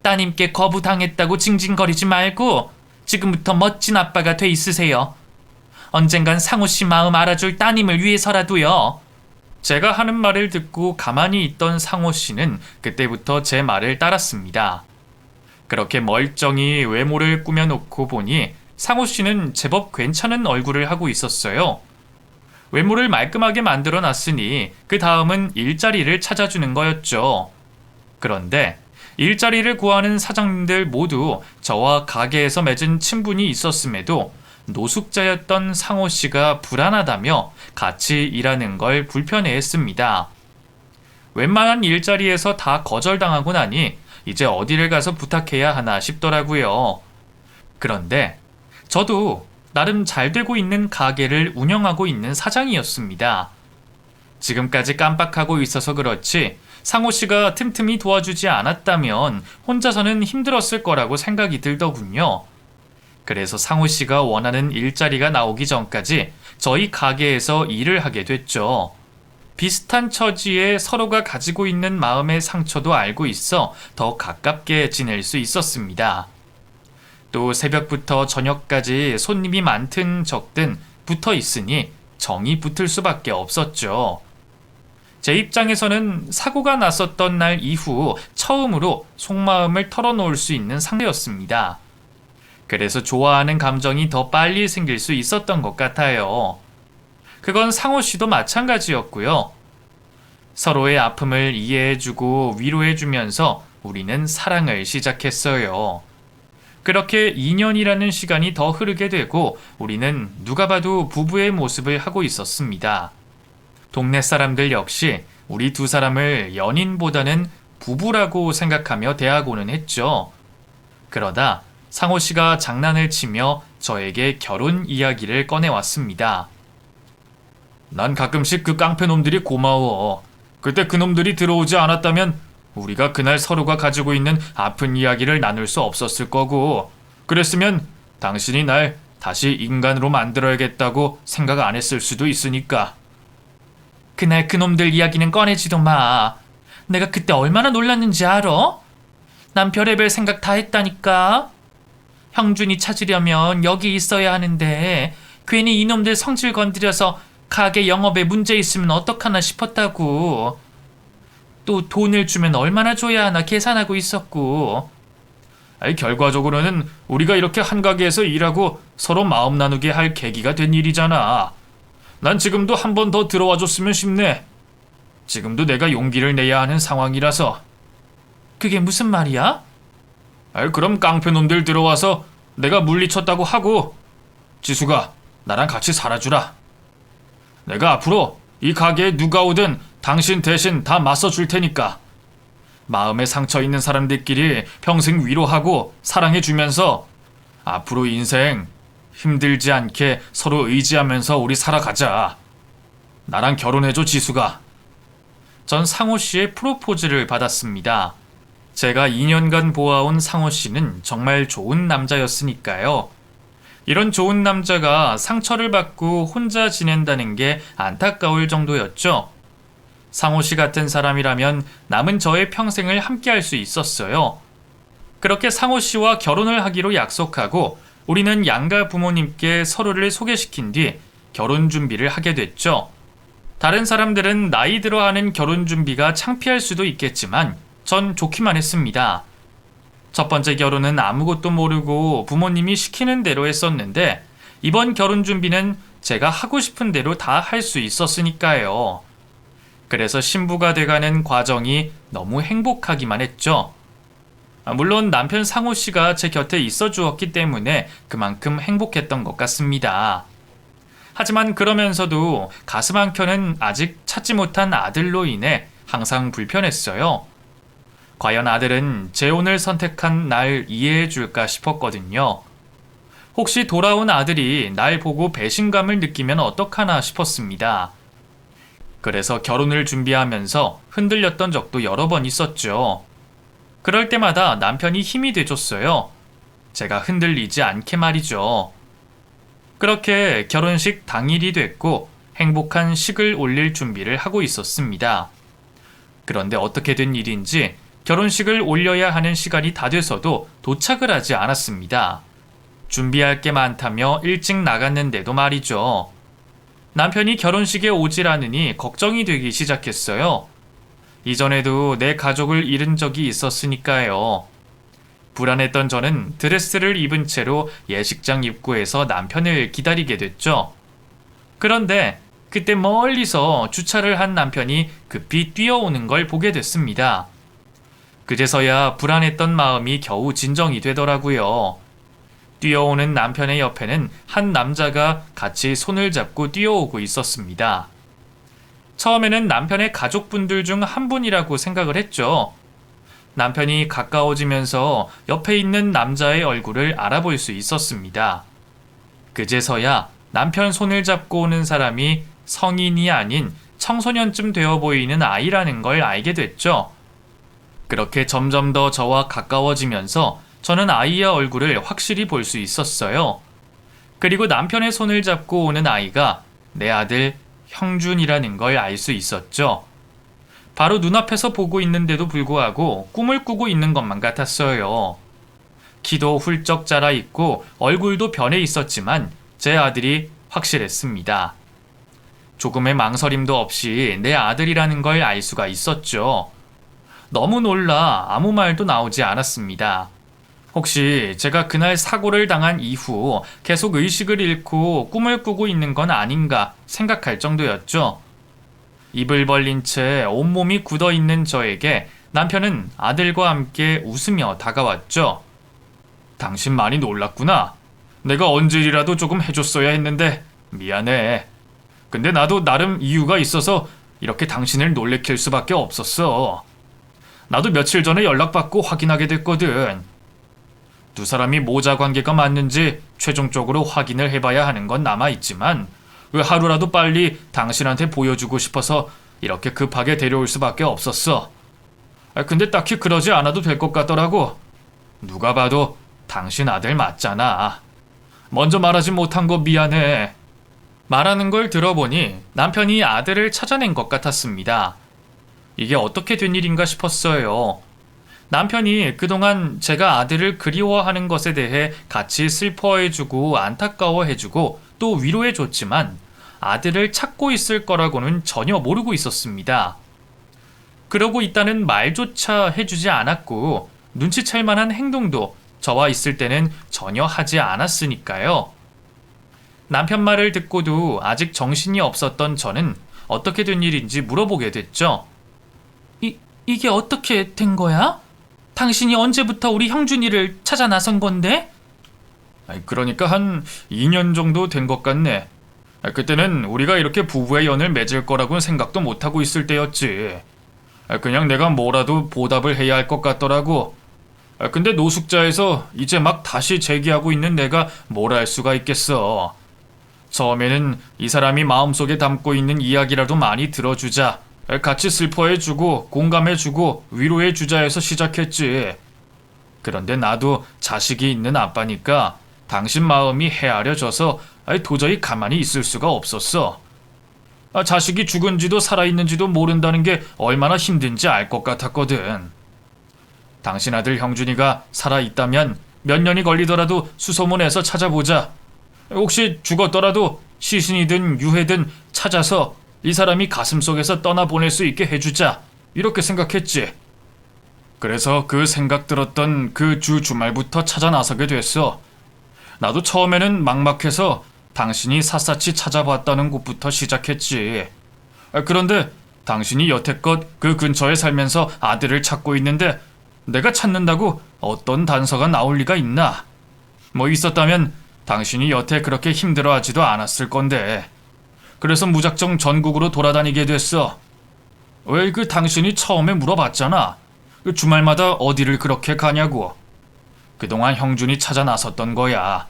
따님께 거부당했다고 징징거리지 말고 지금부터 멋진 아빠가 돼 있으세요. 언젠간 상호 씨 마음 알아줄 따님을 위해서라도요. 제가 하는 말을 듣고 가만히 있던 상호 씨는 그때부터 제 말을 따랐습니다. 그렇게 멀쩡히 외모를 꾸며놓고 보니 상호 씨는 제법 괜찮은 얼굴을 하고 있었어요. 외모를 말끔하게 만들어 놨으니 그 다음은 일자리를 찾아주는 거였죠. 그런데 일자리를 구하는 사장님들 모두 저와 가게에서 맺은 친분이 있었음에도 노숙자였던 상호 씨가 불안하다며 같이 일하는 걸 불편해했습니다. 웬만한 일자리에서 다 거절당하고 나니 이제 어디를 가서 부탁해야 하나 싶더라고요. 그런데 저도 나름 잘 되고 있는 가게를 운영하고 있는 사장이었습니다. 지금까지 깜빡하고 있어서 그렇지 상호 씨가 틈틈이 도와주지 않았다면 혼자서는 힘들었을 거라고 생각이 들더군요. 그래서 상호 씨가 원하는 일자리가 나오기 전까지 저희 가게에서 일을 하게 됐죠. 비슷한 처지에 서로가 가지고 있는 마음의 상처도 알고 있어 더 가깝게 지낼 수 있었습니다. 또 새벽부터 저녁까지 손님이 많든 적든 붙어 있으니 정이 붙을 수밖에 없었죠. 제 입장에서는 사고가 났었던 날 이후 처음으로 속마음을 털어놓을 수 있는 상대였습니다. 그래서 좋아하는 감정이 더 빨리 생길 수 있었던 것 같아요. 그건 상호 씨도 마찬가지였고요. 서로의 아픔을 이해해주고 위로해주면서 우리는 사랑을 시작했어요. 그렇게 2년이라는 시간이 더 흐르게 되고 우리는 누가 봐도 부부의 모습을 하고 있었습니다. 동네 사람들 역시 우리 두 사람을 연인보다는 부부라고 생각하며 대하고는 했죠. 그러다 상호 씨가 장난을 치며 저에게 결혼 이야기를 꺼내왔습니다. 난 가끔씩 그 깡패놈들이 고마워. 그때 그놈들이 들어오지 않았다면 우리가 그날 서로가 가지고 있는 아픈 이야기를 나눌 수 없었을 거고, 그랬으면 당신이 날 다시 인간으로 만들어야겠다고 생각 안 했을 수도 있으니까. 그날 그놈들 이야기는 꺼내지도 마. 내가 그때 얼마나 놀랐는지 알아? 난 별의별 생각 다 했다니까. 형준이 찾으려면 여기 있어야 하는데 괜히 이놈들 성질 건드려서 가게 영업에 문제 있으면 어떡하나 싶었다고. 또 돈을 주면 얼마나 줘야 하나 계산하고 있었고. 아니, 결과적으로는 우리가 이렇게 한 가게에서 일하고 서로 마음 나누게 할 계기가 된 일이잖아. 난 지금도 한 번 더 들어와 줬으면 싶네. 지금도 내가 용기를 내야 하는 상황이라서. 그게 무슨 말이야? 아이, 그럼 깡패놈들 들어와서 내가 물리쳤다고 하고, 지수가 나랑 같이 살아주라. 내가 앞으로 이 가게에 누가 오든 당신 대신 다 맞서 줄 테니까. 마음에 상처 있는 사람들끼리 평생 위로하고 사랑해 주면서 앞으로 인생 힘들지 않게 서로 의지하면서 우리 살아가자. 나랑 결혼해줘, 지수가. 전 상호 씨의 프로포즈를 받았습니다. 제가 2년간 보아온 상호 씨는 정말 좋은 남자였으니까요. 이런 좋은 남자가 상처를 받고 혼자 지낸다는 게 안타까울 정도였죠. 상호 씨 같은 사람이라면 남은 저의 평생을 함께할 수 있었어요. 그렇게 상호 씨와 결혼을 하기로 약속하고 우리는 양가 부모님께 서로를 소개시킨 뒤 결혼 준비를 하게 됐죠. 다른 사람들은 나이 들어 하는 결혼 준비가 창피할 수도 있겠지만 전 좋기만 했습니다. 첫 번째 결혼은 아무것도 모르고 부모님이 시키는 대로 했었는데 이번 결혼 준비는 제가 하고 싶은 대로 다 할 수 있었으니까요. 그래서 신부가 돼가는 과정이 너무 행복하기만 했죠. 물론 남편 상호 씨가 제 곁에 있어 주었기 때문에 그만큼 행복했던 것 같습니다. 하지만 그러면서도 가슴 한켠은 아직 찾지 못한 아들로 인해 항상 불편했어요. 과연 아들은 제 오늘 선택한 날 이해해 줄까 싶었거든요. 혹시 돌아온 아들이 날 보고 배신감을 느끼면 어떡하나 싶었습니다. 그래서 결혼을 준비하면서 흔들렸던 적도 여러 번 있었죠. 그럴 때마다 남편이 힘이 돼줬어요. 제가 흔들리지 않게 말이죠. 그렇게 결혼식 당일이 됐고 행복한 식을 올릴 준비를 하고 있었습니다. 그런데 어떻게 된 일인지 결혼식을 올려야 하는 시간이 다 돼서도 도착을 하지 않았습니다. 준비할 게 많다며 일찍 나갔는데도 말이죠. 남편이 결혼식에 오질 않으니 걱정이 되기 시작했어요. 이전에도 내 가족을 잃은 적이 있었으니까요. 불안했던 저는 드레스를 입은 채로 예식장 입구에서 남편을 기다리게 됐죠. 그런데 그때 멀리서 주차를 한 남편이 급히 뛰어오는 걸 보게 됐습니다. 그제서야 불안했던 마음이 겨우 진정이 되더라고요. 뛰어오는 남편의 옆에는 한 남자가 같이 손을 잡고 뛰어오고 있었습니다. 처음에는 남편의 가족분들 중 한 분이라고 생각을 했죠. 남편이 가까워지면서 옆에 있는 남자의 얼굴을 알아볼 수 있었습니다. 그제서야 남편 손을 잡고 오는 사람이 성인이 아닌 청소년쯤 되어 보이는 아이라는 걸 알게 됐죠. 그렇게 점점 더 저와 가까워지면서 저는 아이의 얼굴을 확실히 볼 수 있었어요. 그리고 남편의 손을 잡고 오는 아이가 내 아들 형준이라는 걸 알 수 있었죠. 바로 눈앞에서 보고 있는데도 불구하고 꿈을 꾸고 있는 것만 같았어요. 키도 훌쩍 자라 있고 얼굴도 변해 있었지만 제 아들이 확실했습니다. 조금의 망설임도 없이 내 아들이라는 걸 알 수가 있었죠. 너무 놀라 아무 말도 나오지 않았습니다. 혹시 제가 그날 사고를 당한 이후 계속 의식을 잃고 꿈을 꾸고 있는 건 아닌가 생각할 정도였죠. 입을 벌린 채 온몸이 굳어 있는 저에게 남편은 아들과 함께 웃으며 다가왔죠. 당신 많이 놀랐구나. 내가 언제라도 조금 해줬어야 했는데 미안해. 근데 나도 나름 이유가 있어서 이렇게 당신을 놀래킬 수밖에 없었어. 나도 며칠 전에 연락받고 확인하게 됐거든. 두 사람이 모자 관계가 맞는지 최종적으로 확인을 해봐야 하는 건 남아있지만 왜 하루라도 빨리 당신한테 보여주고 싶어서 이렇게 급하게 데려올 수밖에 없었어. 근데 딱히 그러지 않아도 될 것 같더라고. 누가 봐도 당신 아들 맞잖아. 먼저 말하지 못한 거 미안해. 말하는 걸 들어보니 남편이 아들을 찾아낸 것 같았습니다. 이게 어떻게 된 일인가 싶었어요. 남편이 그동안 제가 아들을 그리워하는 것에 대해 같이 슬퍼해주고 안타까워해주고 또 위로해줬지만 아들을 찾고 있을 거라고는 전혀 모르고 있었습니다. 그러고 있다는 말조차 해주지 않았고 눈치챌 만한 행동도 저와 있을 때는 전혀 하지 않았으니까요. 남편 말을 듣고도 아직 정신이 없었던 저는 어떻게 된 일인지 물어보게 됐죠. 이게 어떻게 된 거야? 당신이 언제부터 우리 형준이를 찾아 나선 건데? 그러니까 한 2년 정도 된 것 같네. 그때는 우리가 이렇게 부부의 연을 맺을 거라고는 생각도 못하고 있을 때였지. 그냥 내가 뭐라도 보답을 해야 할 것 같더라고. 근데 노숙자에서 이제 막 다시 재기하고 있는 내가 뭘 할 수가 있겠어. 처음에는 이 사람이 마음속에 담고 있는 이야기라도 많이 들어주자, 같이 슬퍼해주고 공감해주고 위로해주자 해서 시작했지. 그런데 나도 자식이 있는 아빠니까 당신 마음이 헤아려져서 도저히 가만히 있을 수가 없었어. 자식이 죽은지도 살아있는지도 모른다는 게 얼마나 힘든지 알 것 같았거든. 당신 아들 형준이가 살아있다면 몇 년이 걸리더라도 수소문해서 찾아보자. 혹시 죽었더라도 시신이든 유해든 찾아서 이 사람이 가슴속에서 떠나보낼 수 있게 해주자. 이렇게 생각했지. 그래서 그 생각 들었던 그 주말부터 찾아 나서게 됐어. 나도 처음에는 막막해서 당신이 샅샅이 찾아봤다는 곳부터 시작했지. 그런데 당신이 여태껏 그 근처에 살면서 아들을 찾고 있는데 내가 찾는다고 어떤 단서가 나올 리가 있나? 뭐 있었다면 당신이 여태 그렇게 힘들어하지도 않았을 건데. 그래서 무작정 전국으로 돌아다니게 됐어. 왜 그 당신이 처음에 물어봤잖아. 주말마다 어디를 그렇게 가냐고. 그동안 형준이 찾아 나섰던 거야.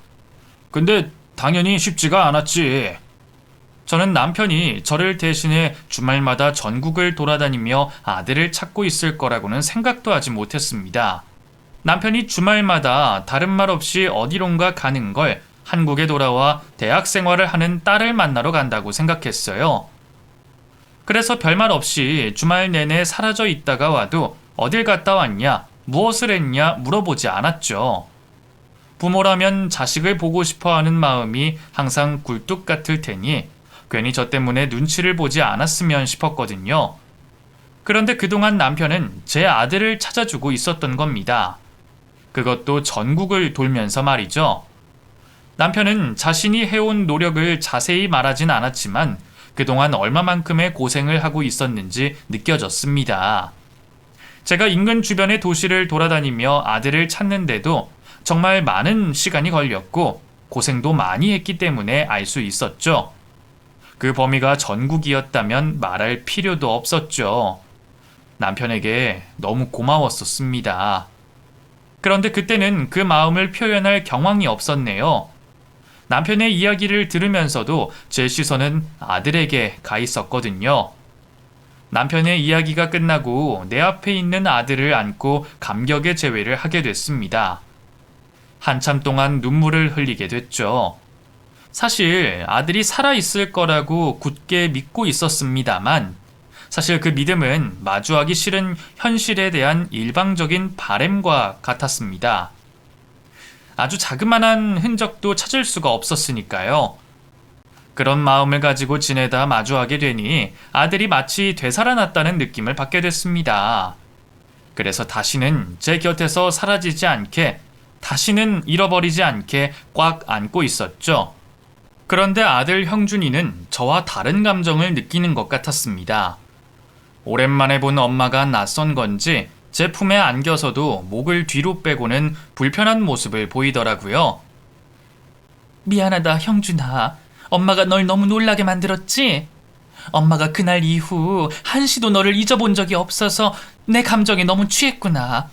근데 당연히 쉽지가 않았지. 저는 남편이 저를 대신해 주말마다 전국을 돌아다니며 아들을 찾고 있을 거라고는 생각도 하지 못했습니다. 남편이 주말마다 다른 말 없이 어디론가 가는 걸 한국에 돌아와 대학 생활을 하는 딸을 만나러 간다고 생각했어요. 그래서 별말 없이 주말 내내 사라져 있다가 와도 어딜 갔다 왔냐, 무엇을 했냐 물어보지 않았죠. 부모라면 자식을 보고 싶어하는 마음이 항상 굴뚝 같을 테니 괜히 저 때문에 눈치를 보지 않았으면 싶었거든요. 그런데 그동안 남편은 제 아들을 찾아주고 있었던 겁니다. 그것도 전국을 돌면서 말이죠. 남편은 자신이 해온 노력을 자세히 말하진 않았지만 그동안 얼마만큼의 고생을 하고 있었는지 느껴졌습니다. 제가 인근 주변의 도시를 돌아다니며 아들을 찾는데도 정말 많은 시간이 걸렸고 고생도 많이 했기 때문에 알 수 있었죠. 그 범위가 전국이었다면 말할 필요도 없었죠. 남편에게 너무 고마웠었습니다. 그런데 그때는 그 마음을 표현할 경황이 없었네요. 남편의 이야기를 들으면서도 제 시선은 아들에게 가 있었거든요. 남편의 이야기가 끝나고 내 앞에 있는 아들을 안고 감격의 제외를 하게 됐습니다. 한참 동안 눈물을 흘리게 됐죠. 사실 아들이 살아있을 거라고 굳게 믿고 있었습니다만, 사실 그 믿음은 마주하기 싫은 현실에 대한 일방적인 바램과 같았습니다. 아주 자그마한 흔적도 찾을 수가 없었으니까요. 그런 마음을 가지고 지내다 마주하게 되니 아들이 마치 되살아났다는 느낌을 받게 됐습니다. 그래서 다시는 제 곁에서 사라지지 않게, 다시는 잃어버리지 않게 꽉 안고 있었죠. 그런데 아들 형준이는 저와 다른 감정을 느끼는 것 같았습니다. 오랜만에 본 엄마가 낯선 건지 제 품에 안겨서도 목을 뒤로 빼고는 불편한 모습을 보이더라고요. 미안하다, 형준아. 엄마가 널 너무 놀라게 만들었지? 엄마가 그날 이후 한시도 너를 잊어본 적이 없어서 내 감정에 너무 취했구나.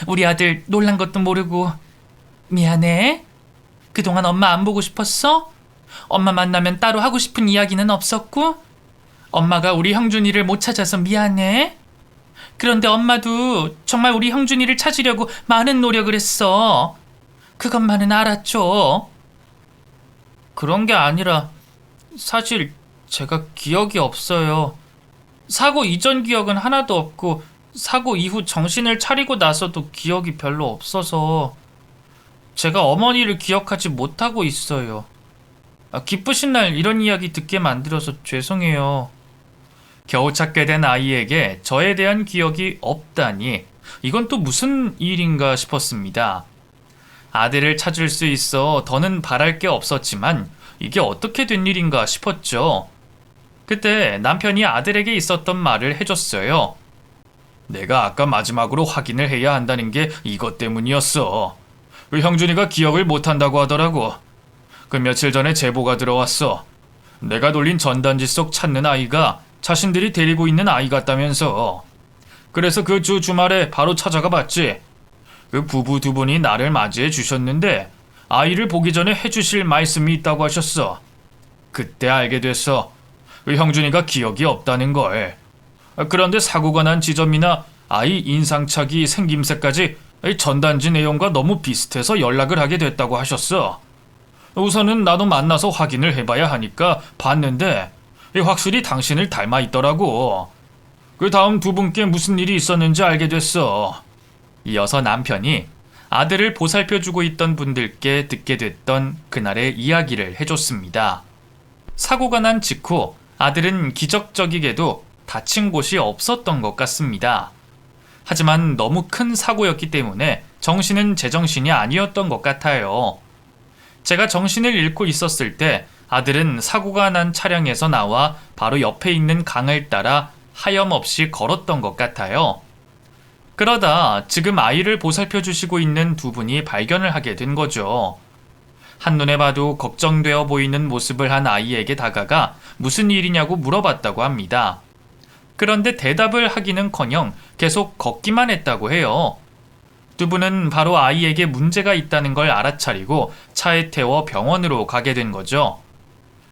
우리 아들 놀란 것도 모르고. 미안해. 그동안 엄마 안 보고 싶었어? 엄마 만나면 따로 하고 싶은 이야기는 없었고? 엄마가 우리 형준이를 못 찾아서 미안해. 그런데 엄마도 정말 우리 형준이를 찾으려고 많은 노력을 했어. 그것만은 알았죠. 그런 게 아니라 사실 제가 기억이 없어요. 사고 이전 기억은 하나도 없고 사고 이후 정신을 차리고 나서도 기억이 별로 없어서 제가 어머니를 기억하지 못하고 있어요. 기쁘신 날 이런 이야기 듣게 만들어서 죄송해요. 겨우 찾게 된 아이에게 저에 대한 기억이 없다니, 이건 또 무슨 일인가 싶었습니다. 아들을 찾을 수 있어 더는 바랄 게 없었지만 이게 어떻게 된 일인가 싶었죠. 그때 남편이 아들에게 있었던 말을 해줬어요. 내가 아까 마지막으로 확인을 해야 한다는 게 이것 때문이었어. 그 형준이가 기억을 못한다고 하더라고. 그 며칠 전에 제보가 들어왔어. 내가 돌린 전단지 속 찾는 아이가 자신들이 데리고 있는 아이 같다면서. 그래서 그 주말에 바로 찾아가 봤지. 그 부부 두 분이 나를 맞이해 주셨는데 아이를 보기 전에 해주실 말씀이 있다고 하셨어. 그때 알게 됐어. 그 형준이가 기억이 없다는 걸. 그런데 사고가 난 지점이나 아이 인상착의 생김새까지 전단지 내용과 너무 비슷해서 연락을 하게 됐다고 하셨어. 우선은 나도 만나서 확인을 해봐야 하니까 봤는데 확실히 당신을 닮아 있더라고. 그 다음 두 분께 무슨 일이 있었는지 알게 됐어. 이어서 남편이 아들을 보살펴주고 있던 분들께 듣게 됐던 그날의 이야기를 해줬습니다. 사고가 난 직후 아들은 기적적이게도 다친 곳이 없었던 것 같습니다. 하지만 너무 큰 사고였기 때문에 정신은 제정신이 아니었던 것 같아요. 제가 정신을 잃고 있었을 때 아들은 사고가 난 차량에서 나와 바로 옆에 있는 강을 따라 하염없이 걸었던 것 같아요. 그러다 지금 아이를 보살펴 주시고 있는 두 분이 발견을 하게 된 거죠. 한눈에 봐도 걱정되어 보이는 모습을 한 아이에게 다가가 무슨 일이냐고 물어봤다고 합니다. 그런데 대답을 하기는커녕 계속 걷기만 했다고 해요. 두 분은 바로 아이에게 문제가 있다는 걸 알아차리고 차에 태워 병원으로 가게 된 거죠.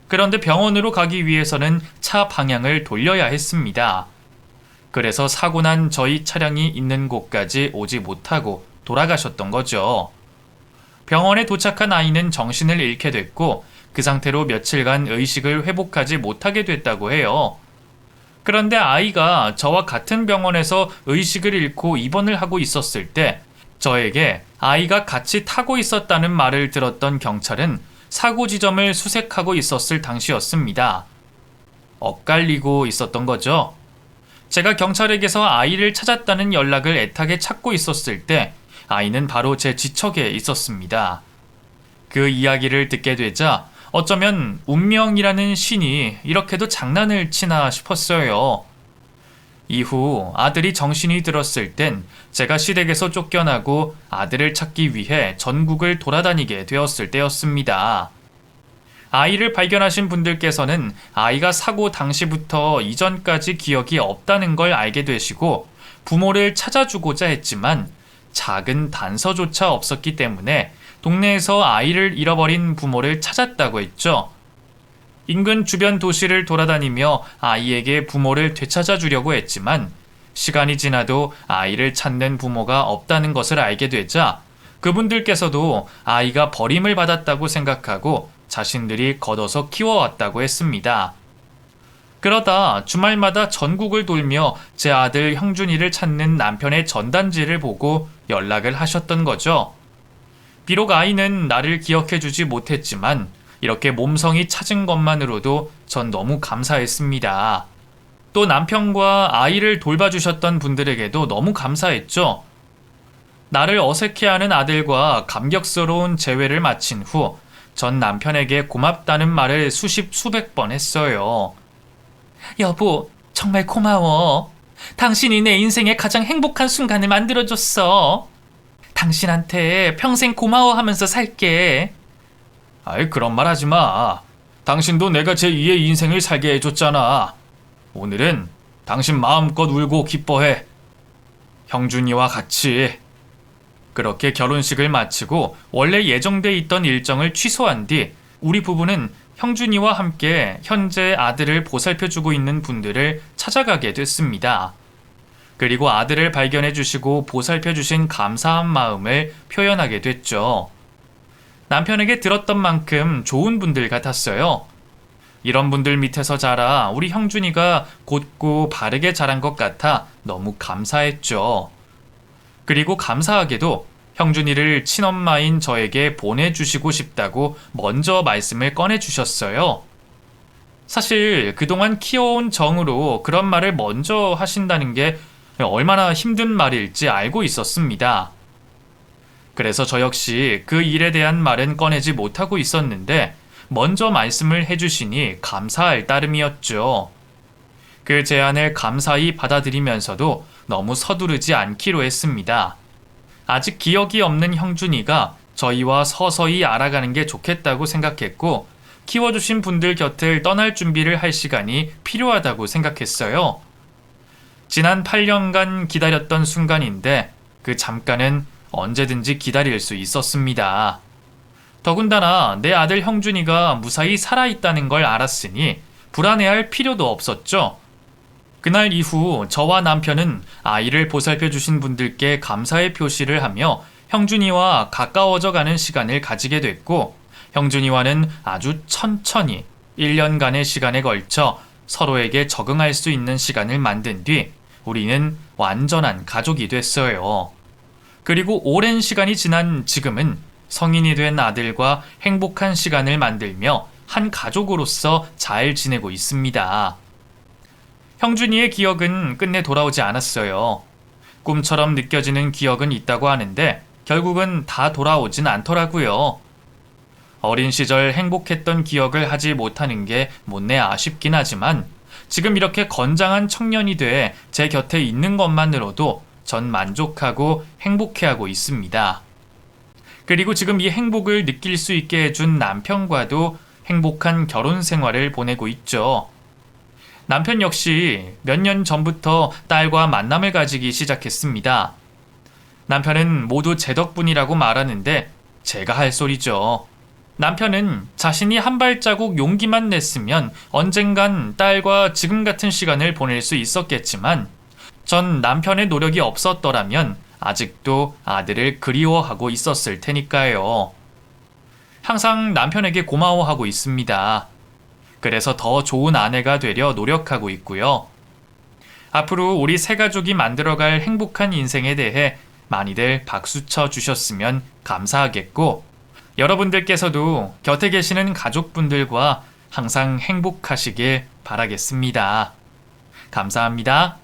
그런데 병원으로 가기 위해서는 차 방향을 돌려야 했습니다. 그래서 사고 난 저희 차량이 있는 곳까지 오지 못하고 돌아가셨던 거죠. 병원에 도착한 아이는 정신을 잃게 됐고 그 상태로 며칠간 의식을 회복하지 못하게 됐다고 해요. 그런데 아이가 저와 같은 병원에서 의식을 잃고 입원을 하고 있었을 때 저에게 아이가 같이 타고 있었다는 말을 들었던 경찰은 사고 지점을 수색하고 있었을 당시였습니다. 엇갈리고 있었던 거죠. 제가 경찰에게서 아이를 찾았다는 연락을 애타게 찾고 있었을 때 아이는 바로 제 지척에 있었습니다. 그 이야기를 듣게 되자 어쩌면 운명이라는 신이 이렇게도 장난을 치나 싶었어요. 이후 아들이 정신이 들었을 땐 제가 시댁에서 쫓겨나고 아들을 찾기 위해 전국을 돌아다니게 되었을 때였습니다. 아이를 발견하신 분들께서는 아이가 사고 당시부터 이전까지 기억이 없다는 걸 알게 되시고 부모를 찾아주고자 했지만 작은 단서조차 없었기 때문에 동네에서 아이를 잃어버린 부모를 찾았다고 했죠. 인근 주변 도시를 돌아다니며 아이에게 부모를 되찾아 주려고 했지만 시간이 지나도 아이를 찾는 부모가 없다는 것을 알게 되자 그분들께서도 아이가 버림을 받았다고 생각하고 자신들이 걷어서 키워왔다고 했습니다. 그러다 주말마다 전국을 돌며 제 아들 형준이를 찾는 남편의 전단지를 보고 연락을 하셨던 거죠. 비록 아이는 나를 기억해주지 못했지만 이렇게 몸성이 찾은 것만으로도 전 너무 감사했습니다. 또 남편과 아이를 돌봐주셨던 분들에게도 너무 감사했죠. 나를 어색해하는 아들과 감격스러운 재회를 마친 후 전 남편에게 고맙다는 말을 수십 수백 번 했어요. 여보, 정말 고마워. 당신이 내 인생의 가장 행복한 순간을 만들어줬어. 당신한테 평생 고마워하면서 살게. 아이, 그런 말 하지 마. 당신도 내가 제2의 인생을 살게 해줬잖아. 오늘은 당신 마음껏 울고 기뻐해. 형준이와 같이. 그렇게 결혼식을 마치고 원래 예정돼 있던 일정을 취소한 뒤 우리 부부는 형준이와 함께 현재 아들을 보살펴주고 있는 분들을 찾아가게 됐습니다. 그리고 아들을 발견해 주시고 보살펴 주신 감사한 마음을 표현하게 됐죠. 남편에게 들었던 만큼 좋은 분들 같았어요. 이런 분들 밑에서 자라 우리 형준이가 곧고 바르게 자란 것 같아 너무 감사했죠. 그리고 감사하게도 형준이를 친엄마인 저에게 보내주시고 싶다고 먼저 말씀을 꺼내주셨어요. 사실 그동안 키워온 정으로 그런 말을 먼저 하신다는 게 얼마나 힘든 말일지 알고 있었습니다. 그래서 저 역시 그 일에 대한 말은 꺼내지 못하고 있었는데 먼저 말씀을 해주시니 감사할 따름이었죠. 그 제안을 감사히 받아들이면서도 너무 서두르지 않기로 했습니다. 아직 기억이 없는 형준이가 저희와 서서히 알아가는 게 좋겠다고 생각했고 키워주신 분들 곁을 떠날 준비를 할 시간이 필요하다고 생각했어요. 지난 8년간 기다렸던 순간인데 그 잠깐은 언제든지 기다릴 수 있었습니다. 더군다나 내 아들 형준이가 무사히 살아있다는 걸 알았으니 불안해할 필요도 없었죠. 그날 이후 저와 남편은 아이를 보살펴 주신 분들께 감사의 표시를 하며 형준이와 가까워져 가는 시간을 가지게 됐고 형준이와는 아주 천천히 1년간의 시간에 걸쳐 서로에게 적응할 수 있는 시간을 만든 뒤 우리는 완전한 가족이 됐어요. 그리고 오랜 시간이 지난 지금은 성인이 된 아들과 행복한 시간을 만들며 한 가족으로서 잘 지내고 있습니다. 형준이의 기억은 끝내 돌아오지 않았어요. 꿈처럼 느껴지는 기억은 있다고 하는데 결국은 다 돌아오진 않더라고요. 어린 시절 행복했던 기억을 하지 못하는 게 못내 아쉽긴 하지만 지금 이렇게 건장한 청년이 돼 제 곁에 있는 것만으로도 전 만족하고 행복해하고 있습니다. 그리고 지금 이 행복을 느낄 수 있게 해준 남편과도 행복한 결혼 생활을 보내고 있죠. 남편 역시 몇 년 전부터 딸과 만남을 가지기 시작했습니다. 남편은 모두 제 덕분이라고 말하는데 제가 할 소리죠. 남편은 자신이 한 발자국 용기만 냈으면 언젠간 딸과 지금 같은 시간을 보낼 수 있었겠지만 전 남편의 노력이 없었더라면 아직도 아들을 그리워하고 있었을 테니까요. 항상 남편에게 고마워하고 있습니다. 그래서 더 좋은 아내가 되려 노력하고 있고요. 앞으로 우리 세 가족이 만들어갈 행복한 인생에 대해 많이들 박수쳐 주셨으면 감사하겠고 여러분들께서도 곁에 계시는 가족분들과 항상 행복하시길 바라겠습니다. 감사합니다.